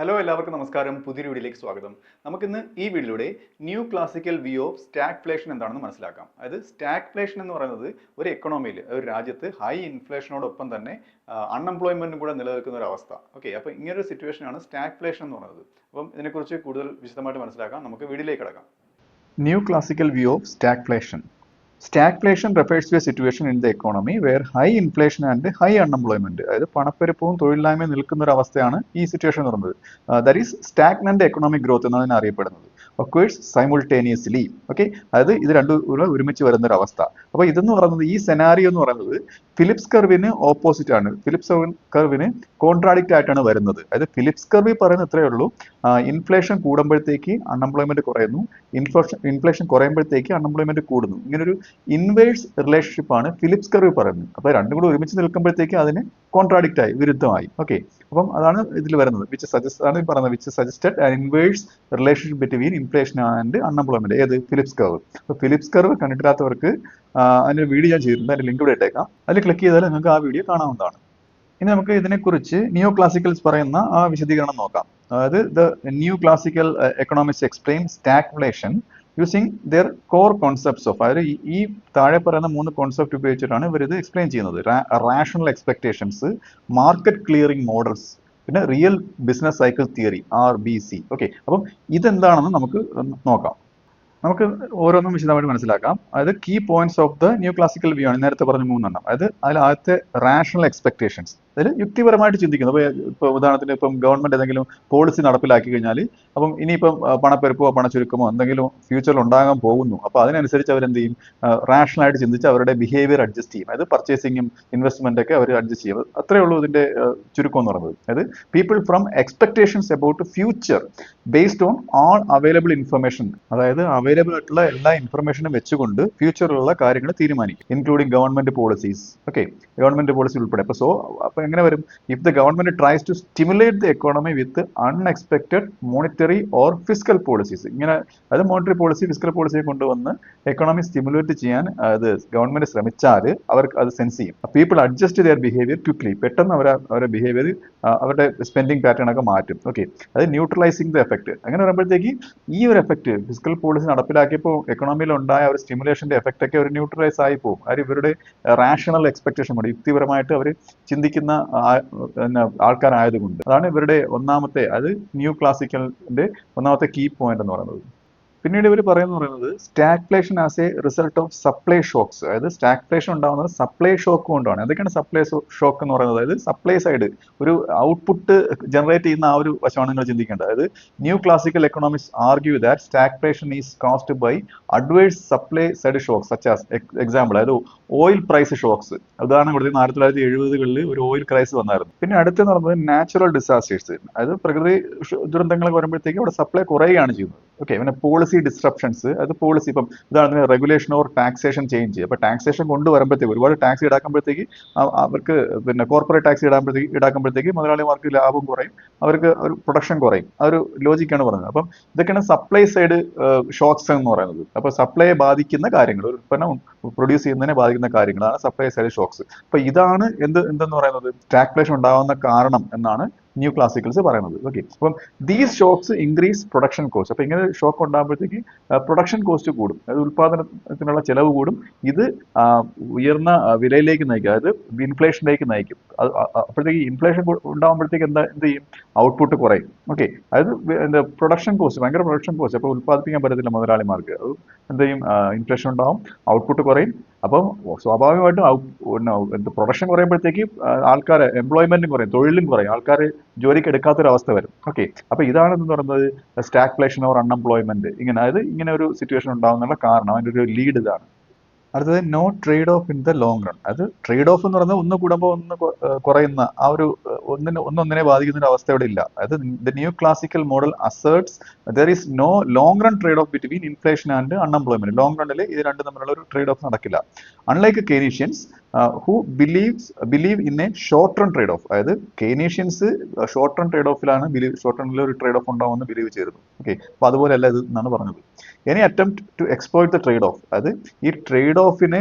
Hello എല്ലാവർക്കും നമസ്കാരം. പുതിയൊരു വീഡിയോയിലേക്ക് സ്വാഗതം. നമുക്കിന്ന് ഈ വീഡിയോയിലൂടെ new classical view of stagflation എന്താണെന്ന് മനസ്സിലാക്കാം. അതായത് സ്റ്റാഗ്ഫ്ലേഷൻ എന്ന് പറയുന്നത് ഒരു എക്കണോമിയിൽ, ഒരു രാജ്യത്ത് ഹൈ ഇൻഫ്ലേഷനോടൊപ്പം തന്നെ അൺഎംപ്ലോയ്മെന്റും കൂടെ നിലനിൽക്കുന്ന ഒരു അവസ്ഥ. ഓക്കെ, അപ്പോൾ ഇങ്ങനൊരു സിറ്റുവേഷനാണ് സ്റ്റാഗ്ഫ്ലേഷൻ എന്ന് പറയുന്നത്. അപ്പം ഇതിനെക്കുറിച്ച് കൂടുതൽ വിശദമായിട്ട് മനസ്സിലാക്കാം. നമുക്ക് വീഡിയോയിലേക്ക് കടക്കാം. New classical view of stagflation. Stagflation refers to a situation in the economy where high inflation and high unemployment, അതായത് പണപ്പെരുപ്പവും തൊഴിലില്ലായ്മയും നിൽക്കുന്ന ഒരു അവസ്ഥയാണ് ഈ സിറ്റുവേഷൻ എന്ന് പറയുന്നത്. That is stagnant economic growth എന്നതിനെ അറിയപ്പെടുന്നത്. Occurs simultaneously. ഓക്കെ, അതായത് ഇത് രണ്ടും കൂടെ ഒരുമിച്ച് വരുന്ന ഒരു അവസ്ഥ. അപ്പോൾ ഇതെന്ന് പറയുന്നത്, ഈ സെനാരിയോ എന്ന് പറയുന്നത് ഫിലിപ്സ് കർവിന് ഓപ്പോസിറ്റ് ആണ്. ഫിലിപ്സ് കർവിന് കോൺട്രാഡിക്റ്റ് ആയിട്ടാണ് വരുന്നത്. അതായത് ഫിലിപ്സ് കർവ് പറയുന്നത് ഇത്രയേ ഉള്ളൂ, ഇൻഫ്ലേഷൻ കൂടുമ്പോഴത്തേക്ക് അൺഎംപ്ലോയ്മെന്റ് കുറയുന്നു, ഇൻഫ്ലേഷൻ കുറയുമ്പോഴത്തേക്ക് അൺഎംപ്ലോയ്മെന്റ് കൂടുന്നു. ഇങ്ങനൊരു ഇൻവേഴ്സ് റിലേഷൻഷിപ്പ് ആണ് ഫിലിപ്സ് കർവ് പറയുന്നത്. അപ്പോൾ രണ്ടും കൂടെ ഒരുമിച്ച് നിൽക്കുമ്പോഴത്തേക്ക് അതിന് കോൺട്രാഡിക്റ്റ് ആയി, വിരുദ്ധമായി. ഓക്കെ, അപ്പം അതാണ് ഇതിൽ വരുന്നത്. Which suggested an inverse relationship between inflation and unemployment. ഏത്? Phillips curve. അപ്പോൾ ഫിലിപ്സ് കർവ് കണ്ടിട്ടില്ലാത്തവർക്ക് അതിന്റെ വീഡിയോ ഞാൻ ചെയ്തിട്ടുണ്ട്, അതിന്റെ ലിങ്ക് ഇവിടെ ഇട്ടേക്കാം. അതിൽ ക്ലിക്ക് ചെയ്താൽ നിങ്ങൾക്ക് ആ വീഡിയോ കാണാവുന്നതാണ്. ഇനി നമുക്ക് ഇതിനെക്കുറിച്ച് നിയോ ക്ലാസിക്കൽസ് പറയുന്ന ആ വിശദീകരണം നോക്കാം. അതായത് the new classical economics explain stagflation using their core concepts of, അതായത് ഈ താഴെ പറയുന്ന 3 കോൺസെപ്റ്റ് ഉപയോഗിച്ചിട്ടാണ് ഇവർ ഇത് എക്സ്പ്ലെയിൻ ചെയ്യുന്നത്. Rational expectations, market clearing models, പിന്നെ real business cycle theory RBC. Okay, അപ്പം ഇതെന്താണെന്ന് നമുക്ക് നോക്കാം. നമുക്ക് ഓരോന്നും വിശദമായിട്ട് മനസ്സിലാക്കാം. അതായത് key points of the new classical view ആണ് നേരത്തെ പറഞ്ഞ 3 അതായത് അതിൽ ആദ്യത്തെ റാഷണൽ എക്സ്പെക്ടേഷൻസ്, അതിൽ യുക്തിപരമായിട്ട് ചിന്തിക്കുന്നത്. ഇപ്പോൾ ഉദാഹരണത്തിന് ഇപ്പം ഗവൺമെന്റ് എന്തെങ്കിലും പോളിസി നടപ്പിലാക്കി കഴിഞ്ഞാൽ അപ്പം ഇനിയിപ്പം പണപ്പെരുപ്പോ പണച്ചുരുക്കമോ എന്തെങ്കിലും ഫ്യൂച്ചറിൽ ഉണ്ടാകാൻ പോകുന്നു. അപ്പോൾ അതിനനുസരിച്ച് അവരെന്ത് ചെയ്യും? റാഷണലായിട്ട് ചിന്തിച്ച് അവരുടെ ബിഹേവിയർ അഡ്ജസ്റ്റ് ചെയ്യും. അതായത് പർച്ചേസിങ്ങും ഇൻവെസ്റ്റ്മെന്റ് ഒക്കെ അവർ അഡ്ജസ്റ്റ് ചെയ്യും. അത്രേ ഉള്ളൂ ഇതിന്റെ ചുരുക്കം എന്ന് പറയുന്നത്. അതായത് people from expectations about future based on all available information, അതായത് അവൈലബിൾ ആയിട്ടുള്ള എല്ലാ ഇൻഫർമേഷനും വെച്ചുകൊണ്ട് ഫ്യൂച്ചറിലുള്ള കാര്യങ്ങൾ തീരുമാനിക്കും, including government policies. Okay, government policy ഉൾപ്പെടെ. അപ്പോൾ എങ്ങനെ വരും? If the government tries to stimulate the economy with unexpected monetary or physical policies, ഇങ്ങനെ അതായത് മോണിറ്ററി പോളിസി, ഫിസിക്കൽ പോളിസിയെ കൊണ്ടുവന്ന് എക്കോണമി സ്റ്റിമുലേറ്റ് ചെയ്യാൻ അത് ഗവൺമെന്റ് ശ്രമിച്ചാൽ അവർക്ക് അത് സെൻസ് ചെയ്യും. People adjust their behaviour quickly, പെട്ടെന്ന് അവരുടെ ബിഹേവിയർ, അവരുടെ സ്പെൻഡിങ് പാറ്റേൺ ഒക്കെ മാറ്റും. ഓക്കെ, അത് ന്യൂട്രലൈസിങ് ദ എഫക്ട്. അങ്ങനെ വരുമ്പോഴത്തേക്ക് ഈ ഒരു എഫക്ട് ഫിസിക്കൽ പോളിസി നടപ്പിലാക്കിയപ്പോൾ എക്കണോമിയിൽ ഉണ്ടായ ഒരു സ്റ്റിമുലേഷന്റെ എഫക്ട് ഒക്കെ ഒരു ന്യൂട്രലൈസ് ആയി പോകും. അത് ഇവരുടെ റാഷണൽ എക്സ്പെക്ടേഷൻ കൊണ്ട്, യുക്തിപരമായിട്ട് അവർ ചിന്തിക്കുന്ന ആൾക്കാരായതുകൊണ്ട്. അതാണ് ഇവരുടെ ഒന്നാമത്തെ, അത് ന്യൂ ക്ലാസിക്കലിന്റെ ഒന്നാമത്തെ കീ പോയിന്റ് എന്ന് പറയുന്നത്. പിന്നീട് ഇവർ പറയുന്നത് stagflation as a result of supply shocks, അതായത് സ്റ്റാഗ്ഫ്ലേഷൻ ഉണ്ടാകുന്നത് സപ്ലൈ ഷോക്ക് കൊണ്ടാണ്. എന്തൊക്കെയാണ് സപ്ലൈ ഷോക്ക് എന്ന് പറയുന്നത്? അതായത് സപ്ലൈ സൈഡ് ഒരു ഔട്ട്പുട്ട് ജനറേറ്റ് ചെയ്യുന്ന ആ ഒരു വശമാണ് നിങ്ങൾ ചിന്തിക്കേണ്ടത്. അതായത് new classical economics argue that stagflation is caused by adverse supply side shocks such as example, അതായത് ഓയിൽ പ്രൈസ് ഷോക്സ്. ഉദാഹരണം കൊടുത്ത് 1970-കളിൽ ഒരു ഓയിൽ ക്രൈസിസ് വന്നായിരുന്നു. പിന്നെ അടുത്തെന്ന് പറയുന്നത് നാച്ചുറൽ ഡിസാസ്റ്റേഴ്സ്, അതായത് പ്രകൃതി ദുരന്തങ്ങൾ വരുമ്പോഴത്തേക്ക് അവിടെ സപ്ലൈ കുറയുകയാണ് ചെയ്യുന്നത്. ഓക്കെ, പിന്നെ പോളിസി ഡിസ്ട്രപ്ഷൻസ്, അത് പോളിസി ഇപ്പം ഇതാണ് റെഗുലേഷൻ ഓർ ടാക്സേഷൻ ചേഞ്ച്. അപ്പോൾ ടാക്സേഷൻ കൊണ്ടുവരുമ്പോഴത്തേക്ക് ഒരുപാട് ടാക്സ് ഈടാക്കുമ്പോഴത്തേക്ക് അവർക്ക് പിന്നെ കോർപ്പറേറ്റ് ടാക്സ് ഈടാക്കുമ്പോഴത്തേക്ക് മുതലാളിമാർക്ക് ലാഭം കുറയും, അവർക്ക് ഒരു പ്രൊഡക്ഷൻ കുറയും. ആ ഒരു ലോജിക്കാണ് പറയുന്നത്. അപ്പം ഇതൊക്കെയാണ് സപ്ലൈ സൈഡ് ഷോക്സ് എന്ന് പറയുന്നത്. അപ്പോൾ സപ്ലൈയെ ബാധിക്കുന്ന കാര്യങ്ങൾ, ഒരു ഉൽപ്പന്നം പ്രൊഡ്യൂസ് ചെയ്യുന്നതിനെ ബാധിക്കുന്ന കാര്യങ്ങളാണ് സപ്ലൈ സൈഡ് ഷോക്സ്. അപ്പൊ ഇതാണ് എന്തെന്ന് പറയുന്നത് സ്റ്റാഗ്ഫ്ലേഷൻ ഉണ്ടാകുന്ന കാരണം എന്നാണ് ന്യൂ ക്ലാസിക്കൽസ് പറയുന്നത്. ഓക്കെ, അപ്പം these shocks increase production cost. അപ്പൊ ഇങ്ങനെ ഷോക്ക് ഉണ്ടാകുമ്പോഴത്തേക്ക് പ്രൊഡക്ഷൻ കോസ്റ്റ് കൂടും, അതായത് ഉൽപാദനത്തിനുള്ള ചെലവ് കൂടും. ഇത് ഉയർന്ന വിലയിലേക്ക് നയിക്കും, അതായത് ഇൻഫ്ലേഷനിലേക്ക് നയിക്കും. അപ്പോഴത്തേക്ക് ഇൻഫ്ലേഷൻ ഉണ്ടാകുമ്പോഴത്തേക്ക് എന്ത് ചെയ്യും? ഔട്ട്പുട്ട് കുറയും. ഓക്കെ, അതായത് പ്രൊഡക്ഷൻ കോസ്റ്റ്, ഭയങ്കര പ്രൊഡക്ഷൻ കോസ്റ്റ്. അപ്പോൾ ഉൽപ്പാദിപ്പിക്കാൻ പറ്റത്തില്ല മുതലാളിമാർക്ക്. അത് എന്ത് ചെയ്യും? ഇൻഫ്ലേഷൻ ഉണ്ടാവും, ഔട്ട്പുട്ട് കുറയും. അപ്പം സ്വാഭാവികമായിട്ടും പ്രൊഡക്ഷൻ കുറയുമ്പോഴത്തേക്ക് ആൾക്കാർ എംപ്ലോയ്മെന്റും കുറയും, തൊഴിലും കുറയും, ആൾക്കാർ ജോലിക്ക് എടുക്കാത്തൊരവസ്ഥ വരും. ഓക്കെ, അപ്പൊ ഇതാണ് എന്ന് പറയുന്നത് സ്റ്റാഗ്ഫ്ലേഷൻ ഓർ അൺഎംപ്ലോയ്മെന്റ്. അതായത് ഇങ്ങനെ ഒരു സിറ്റുവേഷൻ ഉണ്ടാകുന്നുള്ള കാരണം, അതിന്റെ ഒരു ലീഡ് ഇതാണ്. അടുത്തത് no trade off in the long run. അത് ട്രേഡ് ഓഫ് എന്ന് പറയുന്നത് ഒന്ന് കൂടുമ്പോൾ ഒന്ന് കുറയുന്ന ആ ഒരു ഒന്നൊന്നിനെ ബാധിക്കുന്ന ഒരു അവസ്ഥ ഇവിടെ ഇല്ല. അതായത് the new classical model asserts there is no long run trade off between inflation and unemployment. Long റണ്ണിൽ ഇത് രണ്ടും തമ്മിലുള്ള ഒരു ട്രേഡ് ഓഫ് നടക്കില്ല. Unlike Keynesians who believe in a short run trade off. അതായത് കെയ്നീഷ്യൻസ് ഷോർട്ട് റൺ ട്രേഡ് ഓഫിലാണ് short റണ്ണിൽ ഒരു ട്രേഡ് ഓഫ് ഉണ്ടാവുമെന്ന് ബിലീവ് ചെയ്തിരുന്നു. ഓക്കെ, അപ്പൊ അതുപോലെയല്ല ഇത് എന്നാണ് പറഞ്ഞത്. Any attempt to exploit the trade off, അതായത് ഈ ട്രേഡ് ഓഫിനെ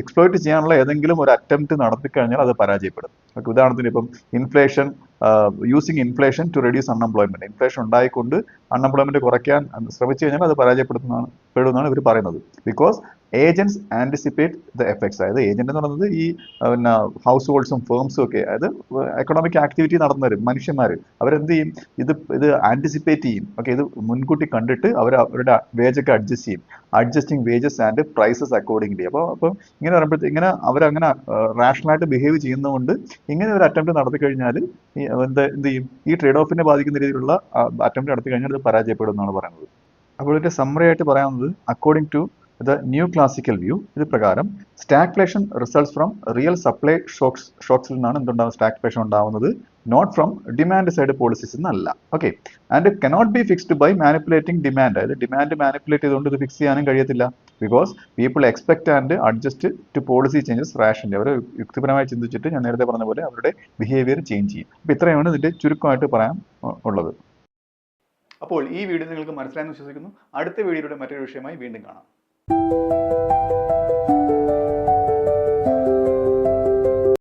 എക്സ്പ്ലോയിറ്റ് ചെയ്യാനുള്ള ഏതെങ്കിലും ഒരു അറ്റംപ്റ്റ് നടത്തി കഴിഞ്ഞാൽ അത് പരാജയപ്പെടും. ഓക്കെ, ഉദാഹരണത്തിന് ഇപ്പം inflation, using inflation to reduce unemployment, inflation ഉണ്ടായിക്കൊണ്ട് അൺഎംപ്ലോയ്മെന്റ് കുറയ്ക്കാൻ ശ്രമിച്ചു കഴിഞ്ഞാൽ അത് പരാജയപ്പെടുന്നതാണ് ഇവർ പറയുന്നത്. Because agents anticipate the effects. അതായത് ഏജന്റ് എന്ന് പറയുന്നത് ഈ പിന്നെ ഹൗസ് ഹോൾഡ്സും ഫേംസും ഒക്കെ, അതായത് എക്കണോമിക് ആക്ടിവിറ്റി നടന്നവർ മനുഷ്യന്മാർ, അവരെന്ത് ചെയ്യും, ഇത് ആന്റിസിപ്പേറ്റ് ചെയ്യും. ഓക്കെ, ഇത് മുൻകൂട്ടി കണ്ടിട്ട് അവരുടെ വേജൊക്കെ അഡ്ജസ്റ്റ് ചെയ്യും. Adjusting wages and prices accordingly. അപ്പം ഇങ്ങനെ പറയുമ്പോഴത്തേക്ക് ഇങ്ങനെ അവരങ്ങനെ റാഷണലായിട്ട് ബിഹേവ് ചെയ്യുന്നതുകൊണ്ട് ഇങ്ങനെ ഒരു അറ്റംപ്റ്റ് നടത്തി കഴിഞ്ഞാൽ എന്ത് ചെയ്യും, ഈ ട്രേഡ് ഓഫിനെ ബാധിക്കുന്ന രീതിയിലുള്ള അറ്റംപ്റ്റ് നടത്തി കഴിഞ്ഞാൽ ഇത് പരാജയപ്പെടും എന്നാണ് പറയുന്നത്. അപ്പോൾ ഇതിന്റെ സമ്മറി ആയിട്ട് പറയാവുന്നത്, according to the new classical view, ഇത് പ്രകാരം stagflation results from real supply ഷോക്സിൽ നിന്നാണ് എന്തുണ്ടാകുന്നത്, സ്റ്റാഗ്ഫ്ലേഷൻ ഉണ്ടാവുന്നത്, not from demand side policies എന്നല്ല. Okay, and cannot be fixed by manipulating demand. അതായത് ഡിമാൻഡ് മാനിപ്പുലേറ്റ് ചെയ്തുകൊണ്ട് ഇത് ഫിക്സ് ചെയ്യാനും കഴിയത്തില്ല. Because people expect and adjust to policy changes rationally. അവർ യുക്തിപരമായി ചിന്തിച്ചിട്ട് ഞാൻ നേരത്തെ പറഞ്ഞ പോലെ അവരുടെ ബിഹേവിയർ ചേഞ്ച് ചെയ്യും. അപ്പോൾ ഇത്രയാണ് ഇതിന്റെ ചുരുക്കമായിട്ട് പറയാൻ ഉള്ളത്. അപ്പോൾ ഈ വീഡിയോ നിങ്ങൾക്ക് മനസ്സിലായെന്ന് വിശ്വസിക്കുന്നു. അടുത്ത വീഡിയോയുടെ മറ്റൊരു വിഷയമായി വീണ്ടും കാണാം.